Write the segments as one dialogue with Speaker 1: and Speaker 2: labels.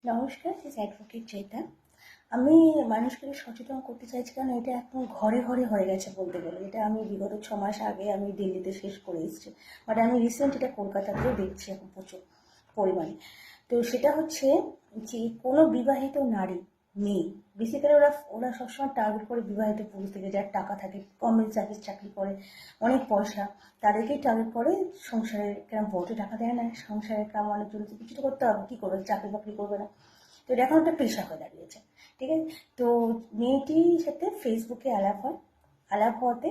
Speaker 1: নমস্কার, this advocate চৈতা। আমি মানুষকে সচেতন করতে চাইছি, কারণ এটা এখন ঘরে ঘরে হয়ে গেছে বলতে গেলে। এটা আমি বিগত 6 মাস আগে আমি দিল্লিতে শেষ করে এসেছি, বাট আমি রিসেন্ট এটা কলকাতাতেও দেখছি এখন প্রচুর পরিমাণে। তো সেটা হচ্ছে যে কোনো বিবাহিত নারী, মেয়ে, বেসিক্যালি ওরা ওরা সবসময় টার্গেট করে বিবাহিত পুরুষ থেকে, যার টাকা থাকে, গভর্নমেন্ট সার্ভিস চাকরি করে, অনেক পয়সা, তাদেরকেই টার্গেট করে। সংসারের কেন বউকে টাকা দেয় না, সংসারের কামানোর জন্য কিছু তো করতে হবে, কী করবে, চাকরি বাকরি করবে না। তো এটা এখন একটা পেশা হয়ে দাঁড়িয়েছে, ঠিক আছে। তো মেয়েটির সাথে ফেসবুকে আলাপ হয়, আলাপ হওয়াতে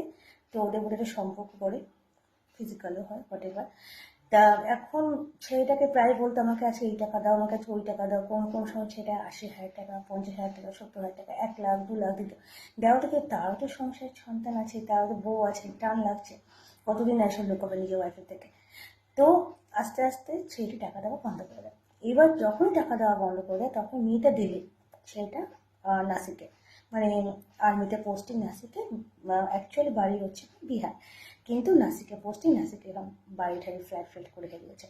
Speaker 1: তো ওদের মধ্যে একটা সম্পর্ক করে, ফিজিক্যালও হয়, হোয়াট এভার। তা এখন ছেলেটাকে প্রায় বলতো আমাকে আজকে এই টাকা দাও, আমার কাছে ওই টাকা দাও। কোন কোন সময় ছেলেটা 80,000 টাকা, 50,000 টাকা, 70,000 টাকা, 1 লাখ 2 লাখ দিত। দেওয়াটা কি, তারও তো সংসারের সন্তান আছে, তারও তো বউ আছে, টান লাগছে, কতদিন এসব লুকাবে নিজের ওয়াইফের থেকে। তো আস্তে আস্তে ছেলেটি টাকা দেওয়া বন্ধ করে দেয়। এবার যখনই টাকা দেওয়া বন্ধ করে দেয়, তখন মেয়েটা দিল্লি, ছেলেটা নাসিকে, মানে আর্মিতে পোস্টিং নাসিকে। অ্যাকচুয়ালি বাড়ি হচ্ছে বিহার, কিন্তু নাসিকে পোস্টিং, নাসিকে এরকম বাড়ি ঠাড়ি ফ্ল্যাট ফ্ল্যাট করে গেছে।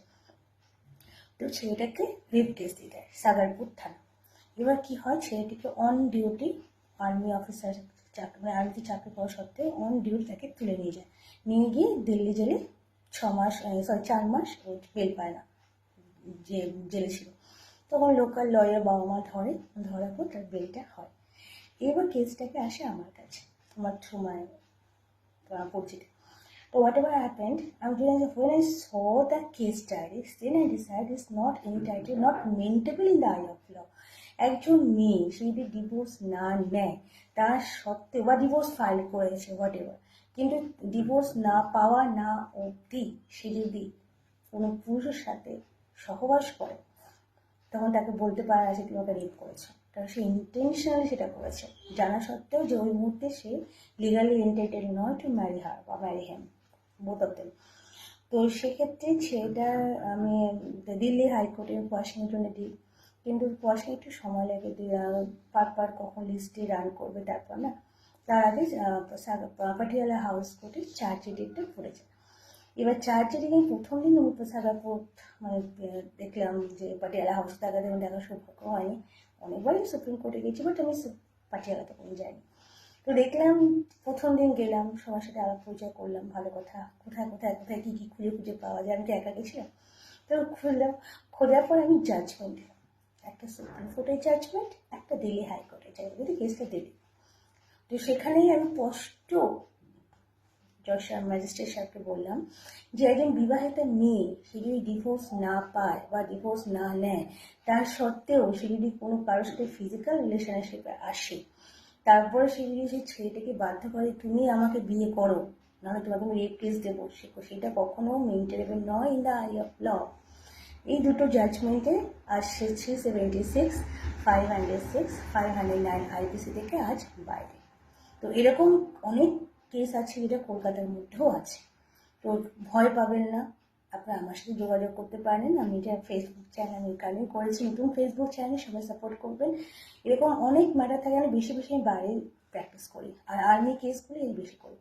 Speaker 1: তো ছেলেটাকে রেপ কেস দিয়ে দেয় সাগারপুর থানা। এবার কি হয়, ছেলেটিকে অন ডিউটি আর্মি অফিসার চাকরি, মানে আর্মিতে চাকরি করা সত্ত্বেও অন ডিউটি তাকে তুলে নিয়ে যায়, নিয়ে গিয়ে দিল্লি জেলে 6 মাস, 4 মাস ও বেল পায় না, যে জেলে ছিল। তখন লোকাল লয়ার বাবা মা ধরে, ধরার পর তার বেলটা হয়। এবার কেসটাকে আসে আমার কাছে, আমার থ্রু মাই পরিচিত। So whatever happened, when I saw the case diaries, then I decided it's not entitled, not maintainable in the eye of law. একজন মেয়ে সে যদি ডিভোর্স না নেয়, তার সত্ত্বেও বা ডিভোর্স ফাইল করেছে হোয়াট এভার, কিন্তু ডিভোর্স না পাওয়া না অবধি সে যদি কোনো পুরুষের সাথে সহবাস করে, তখন তাকে বলতে পারে না যে তুমি ওকে রেপ করেছো। কারণ সে ইন্টেনশনালি সেটা করেছে, জানা সত্ত্বেও যে ওই মুহূর্তে সে লিগালি এন্টাইটেড নয় টু ম্যারি হার বা marry him, both of them. তো সেক্ষেত্রে সেটা আমি দিল্লি হাইকোর্টে পয়সার জন্য দিই, কিন্তু পয়সা একটু সময় লাগে, পার কখন লিস্টে রান করবে, তারপর না, তার আগে পাটিয়ালা হাউস কোর্টে চার্জ ডেটটা পড়েছে। এবার চার্জের দিন প্রথম দিন আমি সাগারপুর, মানে দেখলাম যে পাটিয়ালা হাউস দেখা দেখার সৌভাগ্য হয়নি। অনেকবারই সুপ্রিম কোর্টে গেছি, বাট আমি পাটিয়ালাতে কোনো যাইনি। তো দেখলাম, প্রথম দিন গেলাম, সবার সাথে আলাপ পরিচয় করলাম, ভালো কথা, কোথায় কোথায় কোথায় কী কী খুঁজে খুঁজে পাওয়া যায়, আমি তো একা গেছিলাম। তো খুঁজলাম, খোঁজার পর আমি জাজমেন্ট দিলাম, একটা সুপ্রিম কোর্টের জাজমেন্ট, একটা দিল্লি হাইকোর্টের জাজমেন্ট, কেসটা দিল্লি। তো সেখানেই আমি স্পষ্ট জজ ম্যাজিস্ট্রেট সাহেবকে বললাম যে একজন বিবাহিতা মেয়ে সে যদি ডিভোর্স না পায় বা ডিভোর্স না নেয়, তার সত্ত্বেও সে যদি কোনো কারোর সাথে ফিজিক্যাল রিলেশনশিপে আসে, তারপরে সে যদি সেই ছেলেটাকে বাধ্য করে তুমি আমাকে বিয়ে করো, নাহলে তোমাকে আমি রেপ কেস দেবো, সেটা কখনো মেনটেনেবল নয় in the eye of law. এই দুটো জাজমেন্টে আজ সে 376, 506, 509 আইপিসি থেকে আজ বাইরে। তো এরকম অনেক কেস আছে যেটা কলকাতার মধ্যেও আছে। তো ভয় পাবেন না, আপনারা আমার সাথে যোগাযোগ করতে পারেন। আমি এটা ফেসবুক চ্যানেল আমি কানেক্ট করেছি, নতুন ফেসবুক চ্যানেল, সবাই সাপোর্ট করবেন। এরকম অনেক ম্যাটার থাকে, আমি বেশি বেশি আমি বাইরে প্র্যাকটিস করি, আর আর্মি কেসগুলো এই বেশি করি।